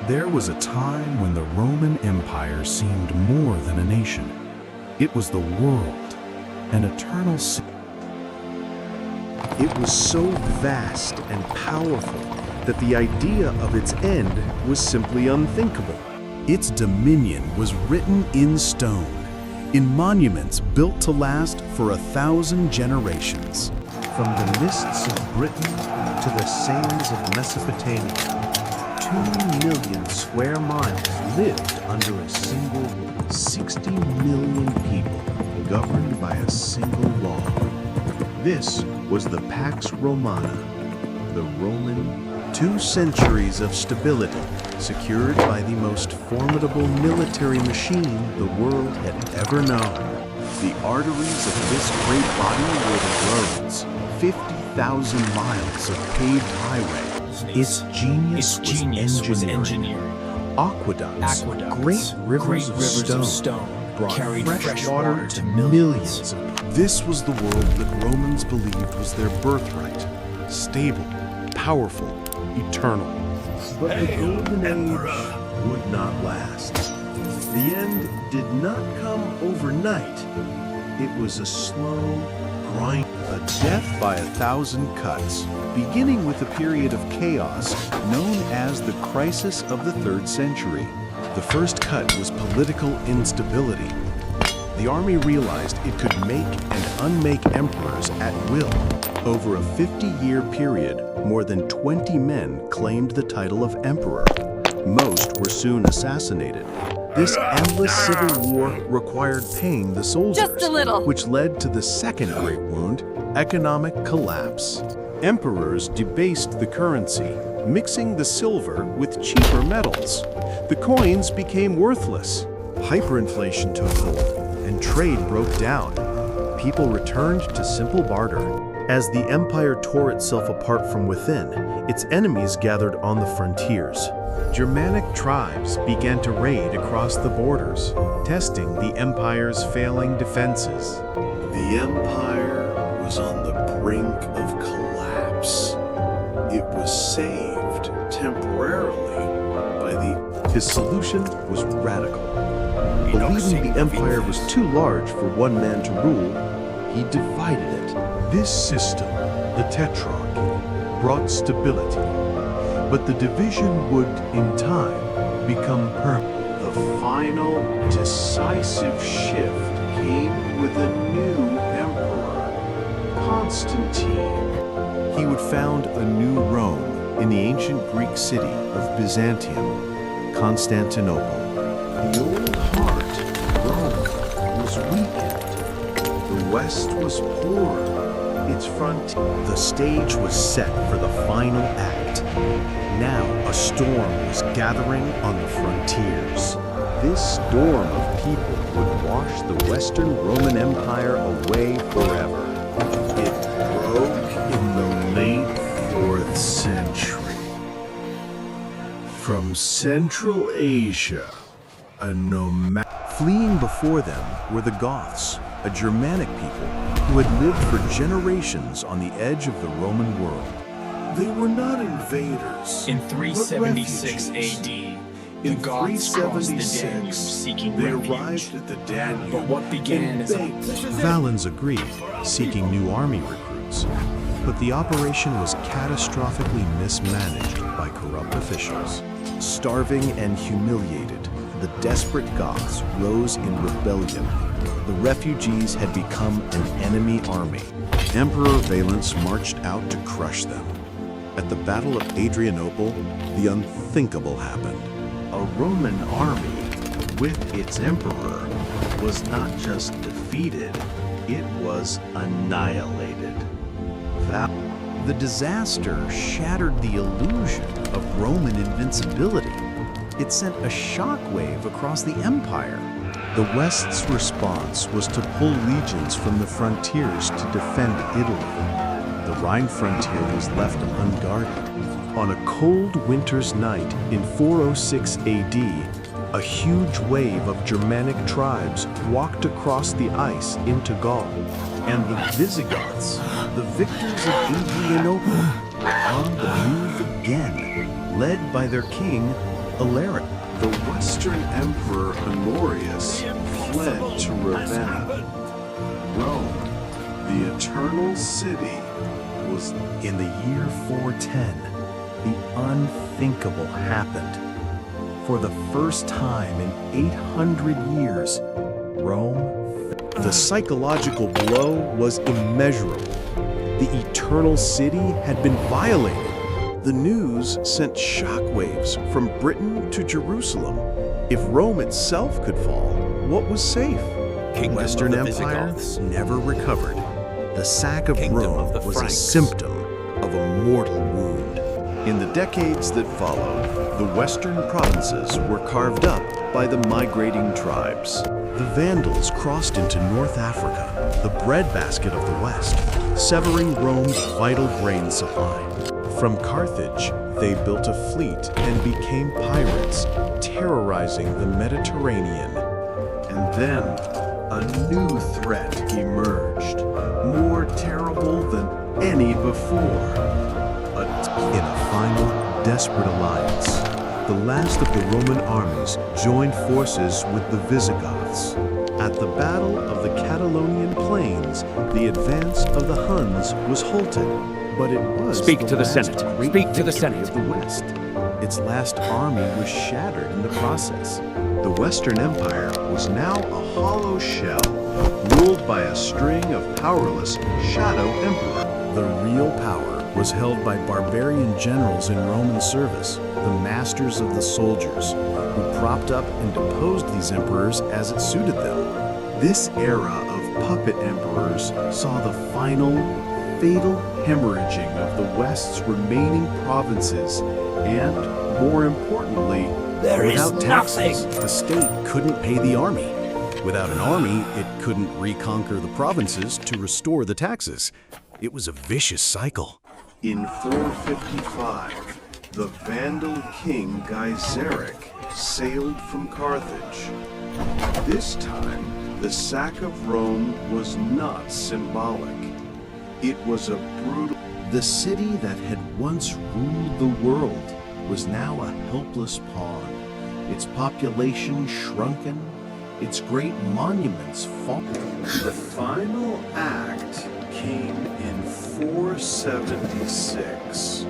There was a time when the Roman Empire seemed more than a nation. It was the world, an eternal city. It was so vast and powerful that the idea of its end was simply unthinkable. Its dominion was written in stone, in monuments built to last for 1,000 generations. From the mists of Britain to the sands of Mesopotamia, 2 million square miles lived under a single rule. 60 million people governed by a single law. This was the Pax Romana, the Roman. 2 centuries of stability, secured by the most formidable military machine the world had ever known. The arteries of this great body were the roads, 50,000 miles of paved highway. Its genius was engineering. Aqueducts, great rivers of stone, brought fresh water to millions of people. This was the world that Romans believed was their birthright, stable, powerful, eternal. But the golden age would not last. The end did not come overnight. It was a slow grind, a death by 1,000 cuts, beginning with a period of chaos known as the crisis of the 3rd century. The first cut was political instability. The army realized it could make and unmake emperors at will. Over a 50-year period, more than 20 men claimed the title of emperor. Most were soon assassinated. This endless civil war required paying the soldiers, Just a little. which led to the second great wound, economic collapse. Emperors debased the currency, mixing the silver with cheaper metals. The coins became worthless. Hyperinflation took hold, and trade broke down. People returned to simple barter. As the empire tore itself apart from within, its enemies gathered on the frontiers. Germanic tribes began to raid across the borders, testing the empire's failing defenses. The empire was on the brink of collapse. It was saved temporarily by the... His solution was radical. Believing the empire was too large for one man to rule, he divided it. This system, the tetrarchy, brought stability, but the division would, in time, become permanent. The final decisive shift came with a new emperor, Constantine. He would found a new Rome in the ancient Greek city of Byzantium, Constantinople. The old heart, Rome, was weakened. The West was poorer. Its frontier. The stage was set for the final act. Now a storm was gathering on the frontiers. This storm of people would wash the Western Roman Empire away forever. It broke in the late 4th century. From Central Asia, a nomad. Fleeing before them were the Goths, a Germanic people who had lived for generations on the edge of the Roman world. They were not invaders. In but 376 refugees. AD, the In Goths crossed the 376, Danube seeking they refuge. arrived at the Danube. But what began as a Valens agreed, seeking new army recruits. But the operation was catastrophically mismanaged by corrupt officials. Starving and humiliated, the desperate Goths rose in rebellion. The refugees had become an enemy army. Emperor Valens marched out to crush them. At the Battle of Adrianople, the unthinkable happened. A Roman army, with its emperor, was not just defeated, it was annihilated. The disaster shattered the illusion of Roman invincibility. It sent a shockwave across the empire. The West's response was to pull legions from the frontiers to defend Italy. The Rhine frontier was left unguarded. On a cold winter's night in 406 AD, a huge wave of Germanic tribes walked across the ice into Gaul. And the Visigoths, the victors of Adrianople, were on the move again, led by their king, Alaric. The Western Emperor Honorius fled to Ravenna. Rome, the eternal city, was In the year 410, the unthinkable happened. For the first time in 800 years, Rome. The psychological blow was immeasurable. The eternal city had been violated. The news sent shockwaves from Britain to Jerusalem. If Rome itself could fall, what was safe? Kingdom Western of the Empire Visigoths. never recovered. The sack of Kingdom Rome of the was a Franks. symptom of a mortal wound. In the decades that followed, the western provinces were carved up by the migrating tribes. The Vandals crossed into North Africa, the breadbasket of the West, severing Rome's vital grain supply. From Carthage, they built a fleet and became pirates, terrorizing the Mediterranean. And then a new threat emerged, more terrible than any before. In a final, desperate alliance, the last of the Roman armies joined forces with the Visigoths. At the Battle of the Catalonian Plains, the advance of the Huns was halted, but it was Speak to the last Senate. great Speak to the victory Senate. of the West. Its last army was shattered in the process. The Western Empire was now a hollow shell, ruled by a string of powerless shadow emperors. The real power was held by barbarian generals in Roman service, the masters of the soldiers, who propped up and deposed these emperors as it suited them. This era of puppet emperors saw the final, fatal hemorrhaging of the West's remaining provinces, and, more importantly, There is without taxes, nothing. the state couldn't pay the army. Without an army, it couldn't reconquer the provinces to restore the taxes. It was a vicious cycle. In 455, the Vandal king Gaiseric sailed from Carthage. This time, the sack of Rome was not symbolic. It was a brutal. The city that had once ruled the world was now a helpless pawn. Its population shrunken, its great monuments fallen. The final act came in 476.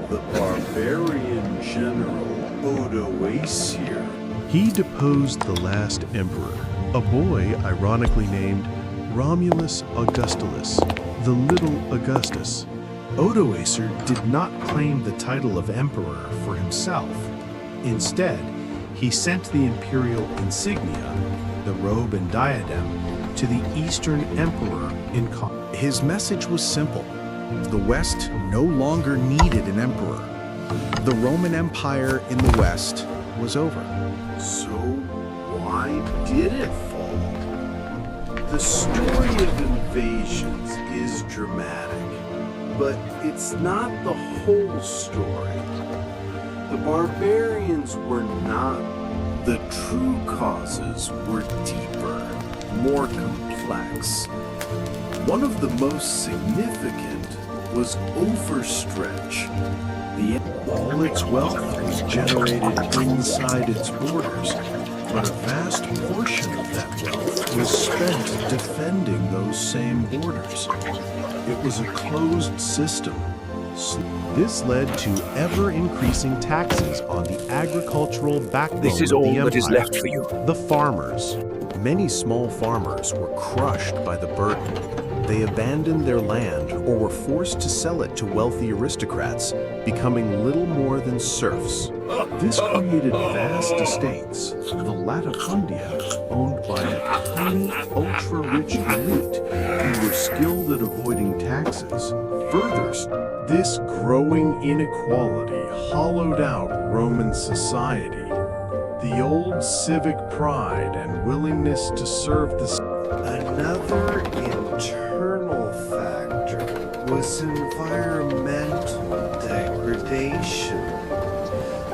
The barbarian general Odoacer. He deposed the last emperor, a boy ironically named Romulus Augustulus, the Little Augustus. Odoacer did not claim the title of emperor for himself. Instead, he sent the imperial insignia, the robe and diadem, to the Eastern emperor in His message was simple. The West no longer needed an emperor. The Roman Empire in the West was over. So why did it fall? The story of invasions is dramatic, but it's not the whole story. The barbarians were not. The true causes were deeper, more complex. One of the most significant was overstretch. All its wealth was generated inside its borders, but a vast portion of that wealth was spent defending those same borders. It was a closed system. This led to ever-increasing taxes on the agricultural backbone This is of the all that is empire. left for you. The farmers. Many small farmers were crushed by the burden. They abandoned their land or were forced to sell it to wealthy aristocrats, becoming little more than serfs. This created vast estates, the latifundia, owned by a tiny, ultra-rich elite who were skilled at avoiding taxes. Further, this growing inequality hollowed out Roman society. The old civic pride and willingness to serve the Another internal factor was environmental degradation.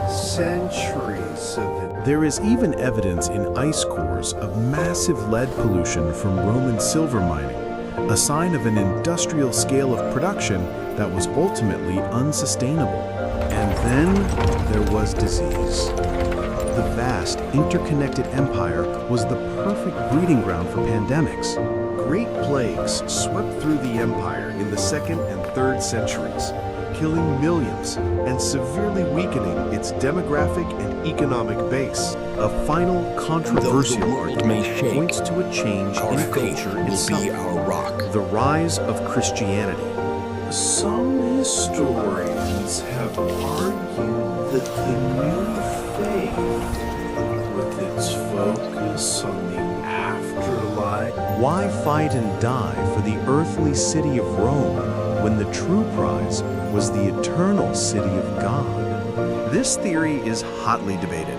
Centuries of it. There is even evidence in ice cores of massive lead pollution from Roman silver mining, a sign of an industrial scale of production that was ultimately unsustainable. And Then there was disease. The vast, interconnected empire was the perfect breeding ground for pandemics. Great plagues swept through the empire in the 2nd and 3rd centuries, killing millions and severely weakening its demographic and economic base. A final controversial Though the world argument may shake, points to a change our in faith culture will itself. be our rock. The rise of Christianity. Some historians have argued that the new faith, with its focus on the afterlife, Why fight and die for the earthly city of Rome when the true prize was the eternal city of God? This theory is hotly debated.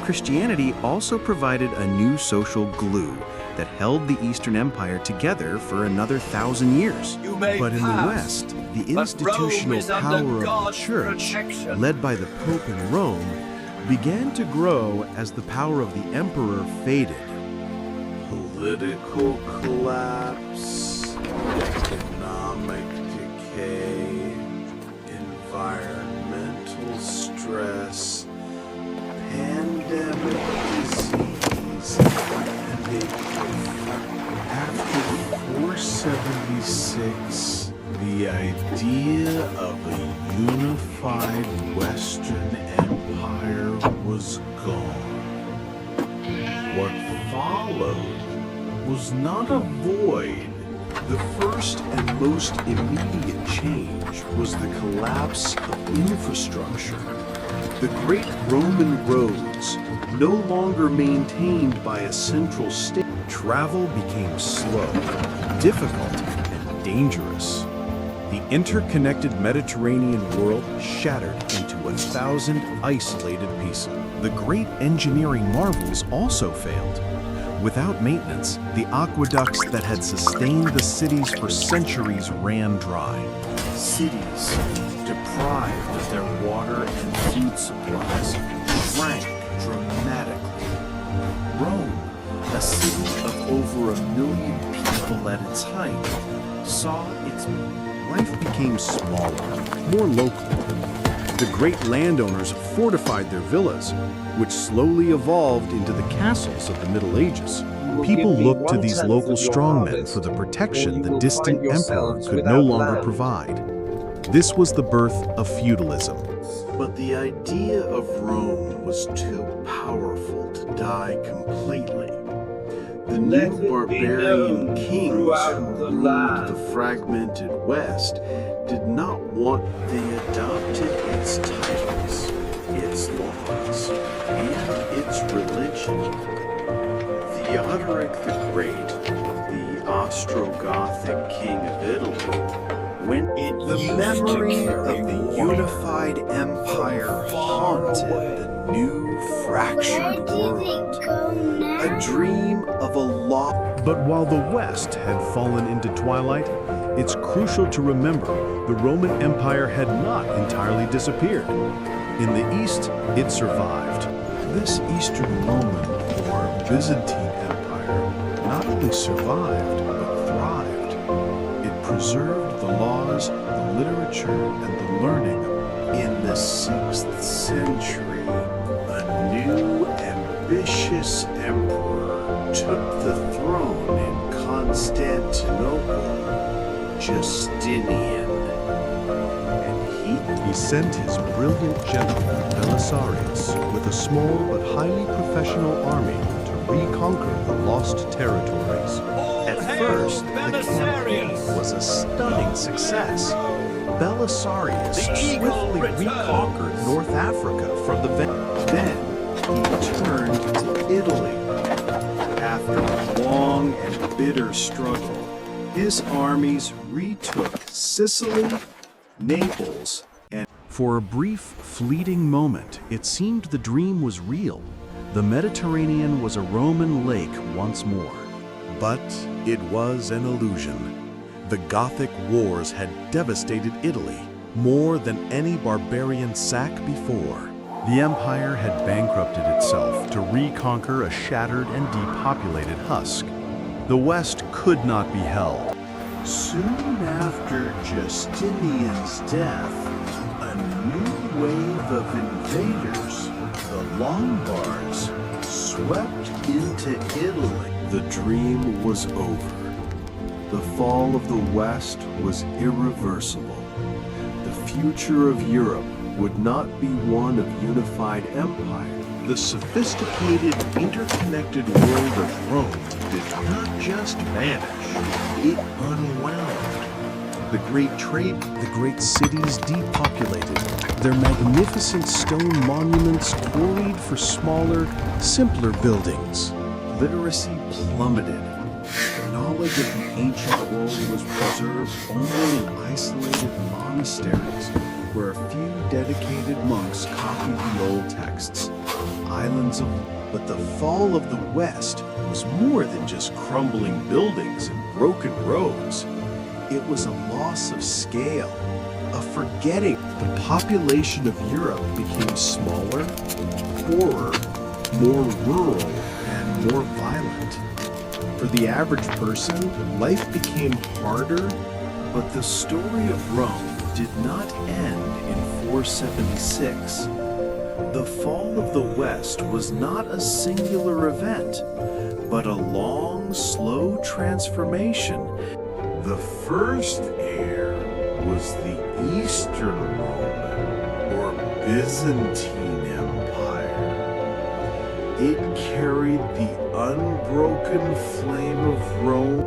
Christianity also provided a new social glue that held the Eastern Empire together for another 1,000 years. But in the West, the institutional power of the Church, led by the Pope in Rome, began to grow as the power of the Emperor faded. political collapse, economic decay, environmental stress, pandemic disease, and after 476, the idea of a unified Western Empire was gone. What followed was not a void. The first and most immediate change was the collapse of infrastructure. The great Roman roads, no longer maintained by a central state, Travel became slow, difficult, and dangerous. The interconnected Mediterranean world shattered into 1,000 isolated pieces. The great engineering marvels also failed. Without maintenance, the aqueducts that had sustained the cities for centuries ran dry. cities, deprived of their water and food supplies, shrank dramatically. Rome, a city of over 1 million people at its height, saw its Life became smaller, more local. The great landowners fortified their villas, which slowly evolved into the castles of the Middle Ages. People looked to these local strongmen for the protection the distant emperor could no longer provide. This was the birth of feudalism. But the idea of Rome was too powerful to die completely. The new barbarian kings who ruled the fragmented West did not want. They adopted its titles, its laws, and its religion. Theodoric the Great, the Ostrogothic king of Italy, went the memory of the unified empire haunted the new fractured world. A dream of a lost. But while the West had fallen into twilight, it's crucial to remember the Roman Empire had not entirely disappeared. In the East, it survived. This Eastern Roman or Byzantine Empire not only survived, but thrived. It preserved the laws, the literature, and the learning. In the 6th century, a new ambitious emperor took the throne in Constantinople, Justinian. And He sent his brilliant general Belisarius with a small but highly professional army to reconquer the lost territories. At first, the campaign was a stunning success. Belisarius swiftly reconquered North Africa from the then he turned to Italy. After a long and bitter struggle, his armies retook Sicily, Naples, and For a brief, fleeting moment, it seemed the dream was real. The Mediterranean was a Roman lake once more. But it was an illusion. The Gothic wars had devastated Italy more than any barbarian sack before. The empire had bankrupted itself to reconquer a shattered and depopulated husk. The West could not be held. soon after Justinian's death, a new wave of invaders, the Lombards, swept into Italy. The dream was over. The fall of the West was irreversible. The future of Europe would not be one of unified empire. The sophisticated, interconnected world of Rome did not just vanish, it unwound. The great cities depopulated, their magnificent stone monuments quarried for smaller, simpler buildings. Literacy plummeted. Knowledge of the ancient world was preserved only in isolated monasteries, where a few dedicated monks copied the old texts. But the fall of the West was more than just crumbling buildings and broken roads. It was a loss of scale, a forgetting. The population of Europe became smaller, poorer, more rural, and more violent. For the average person, life became harder, but the story of Rome did not end in 476. The fall of the West was not a singular event, but a long, slow transformation. The first heir was the Eastern Roman, or Byzantine Empire. It carried the unbroken flame of Rome.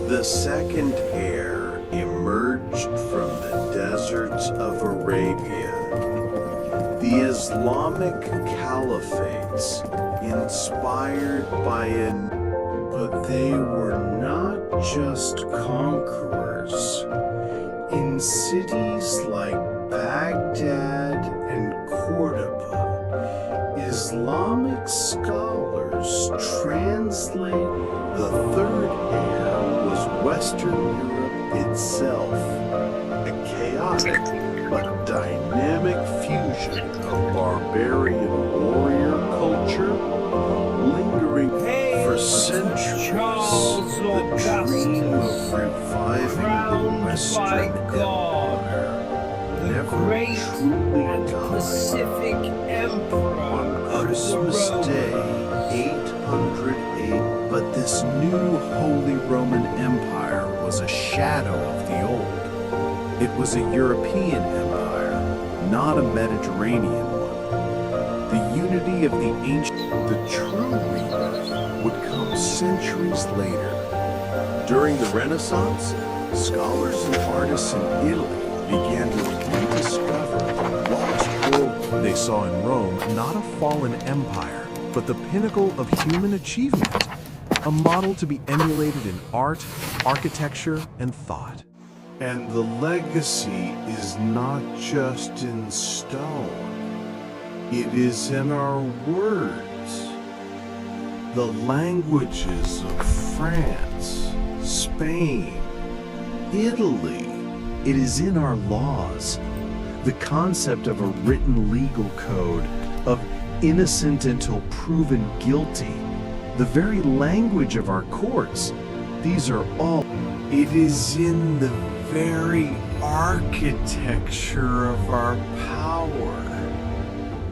The second heir emerged from the deserts of Arabia. The Islamic caliphates, inspired by but they were not just conquerors. In cities like Baghdad and Cordoba, Islamic scholars translate. The third heir was Western Europe itself, a chaotic but dynamic fusion of barbarian warrior culture, lingering for centuries. The dream of reviving the Western Empire never truly died. Pacific Emperor. On Christmas Day, 808, but this new Holy Roman Empire was a shadow of the old. It was a European empire, not a Mediterranean one. The unity of the ancient, the true rebirth, would come centuries later. During the Renaissance, scholars and artists in Italy began to rediscover lost world. They saw in Rome not a fallen empire, but the pinnacle of human achievement, a model to be emulated in art, architecture, and thought. And the legacy is not just in stone. It is in our words. The languages of France, Spain, Italy. It is in our laws. The concept of a written legal code, of innocent until proven guilty. The very language of our courts. These are all. It is in the very architecture of our power.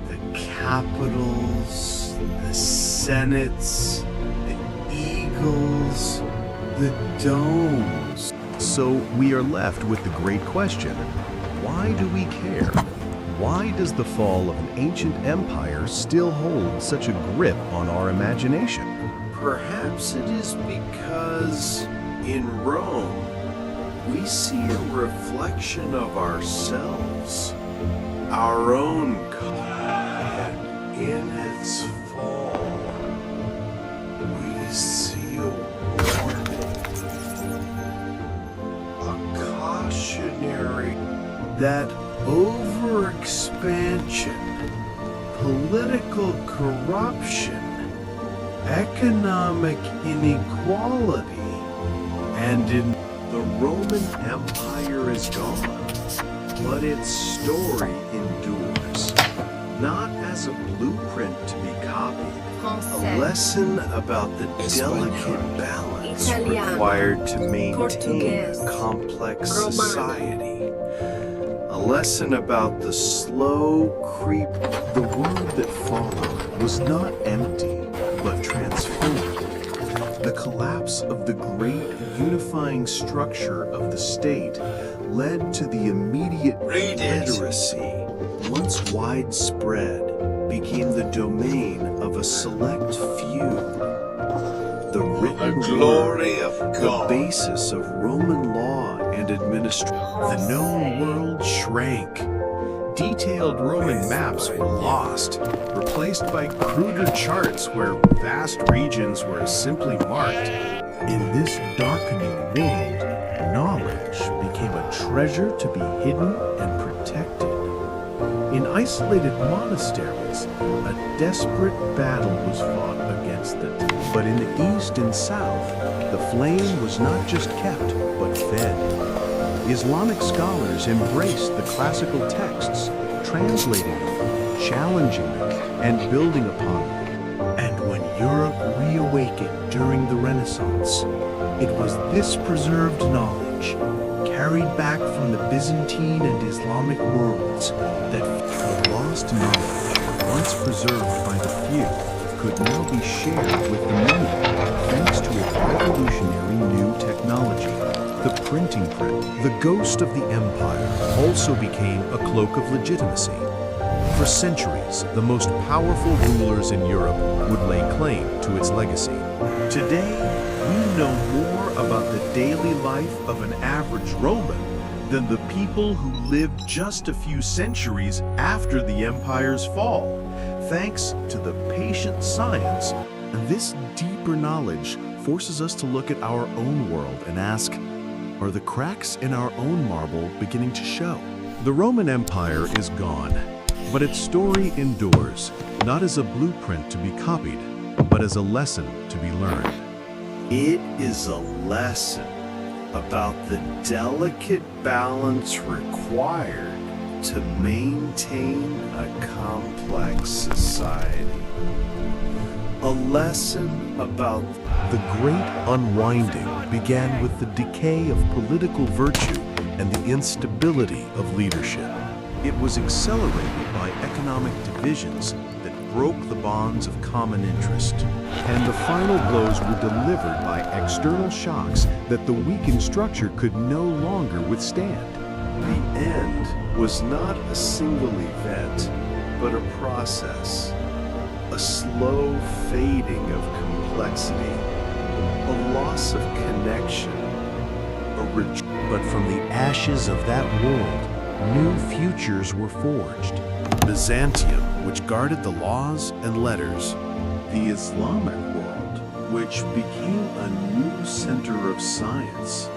The capitals, the senates, the eagles, the domes. So we are left with the great question, why do we care? Why does the fall of an ancient empire still hold such a grip on our imagination? Perhaps it is because in Rome, we see a reflection of ourselves, our own and in its fall, we see a warning, a cautionary that overexpansion, political corruption, economic inequality, and in the Roman Empire is gone, but its story endures, not as a blueprint to be copied, a lesson about the delicate balance required to maintain a complex society, a A lesson about the slow creep. The world that followed was not empty, but transformed. The collapse of the great unifying structure of the state led to the immediate literacy, once widespread, became the domain of a select few. The written glory of word, the God. basis of Roman law and administration. The known world shrank. Detailed Roman maps were lost, replaced by cruder charts where vast regions were simply marked. In this darkening world, knowledge became a treasure to be hidden and protected. In isolated monasteries, a desperate battle was fought against the devil. But in the east and south, the flame was not just kept, but fed. Islamic scholars embraced the classical texts, translating them, challenging them, and building upon them. And when Europe reawakened during the Renaissance, it was this preserved knowledge, carried back from the Byzantine and Islamic worlds, that the lost knowledge, once preserved by the few, could now be shared with the many, thanks to a revolutionary new technology, the printing press. The ghost of the empire also became a cloak of legitimacy. For centuries, the most powerful rulers in Europe would lay claim to its legacy. Today, we know more about the daily life of an average Roman than the people who lived just a few centuries after the empire's fall, thanks to the patient science. This deeper knowledge forces us to look at our own world and ask, are the cracks in our own marble beginning to show? The Roman Empire is gone, but its story endures, not as a blueprint to be copied, but as a lesson to be learned. It is a lesson about the delicate balance required to maintain a complex society. A lesson about The great unwinding began with the decay of political virtue and the instability of leadership. It was accelerated by economic divisions that broke the bonds of common interest. And the final blows were delivered by external shocks that the weakened structure could no longer withstand. the end was not a single event, but a process, a slow fading of complexity, a loss of connection, But from the ashes of that world, new futures were forged. Byzantium, which guarded the laws and letters. the Islamic world, which became a new center of science,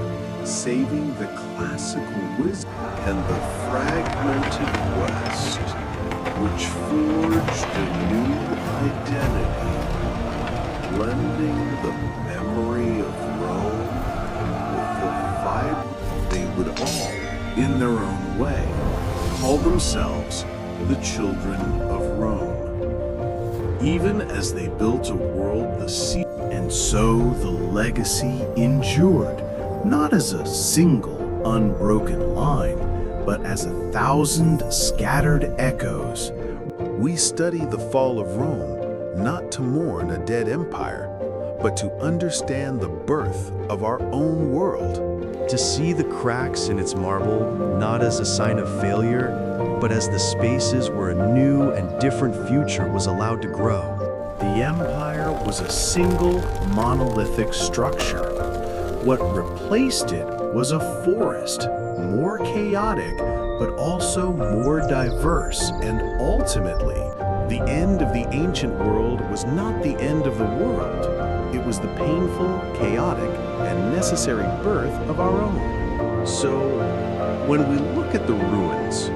saving the classical wisdom, and the fragmented West, which forged a new identity, blending the memory of Rome with the vibrant. They would all, in their own way, call themselves the children of Rome. Even as they built a world the sea, and so the legacy endured, not as a single unbroken line, but as 1,000 scattered echoes. We study the fall of Rome not to mourn a dead empire, but to understand the birth of our own world. To see the cracks in its marble not as a sign of failure, but as the spaces where a new and different future was allowed to grow. The empire was a single monolithic structure. What replaced it was a forest, more chaotic, but also more diverse, and ultimately, The end of the ancient world was not the end of the world. It was the painful, chaotic, and necessary birth of our own. So, when we look at the ruins,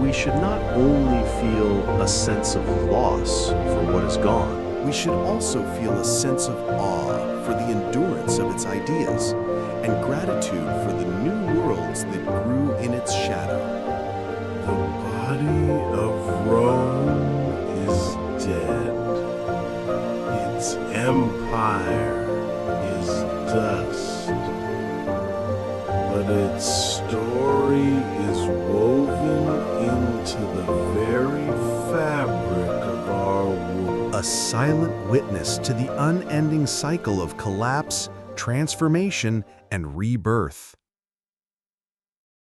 we should not only feel a sense of loss for what is gone, we should also feel a sense of awe for the endurance of its ideas and gratitude for the new worlds that grew in its shadow. the body of Rome is dead. Its empire is dust. But its story is woven a silent witness to the unending cycle of collapse, transformation, and rebirth.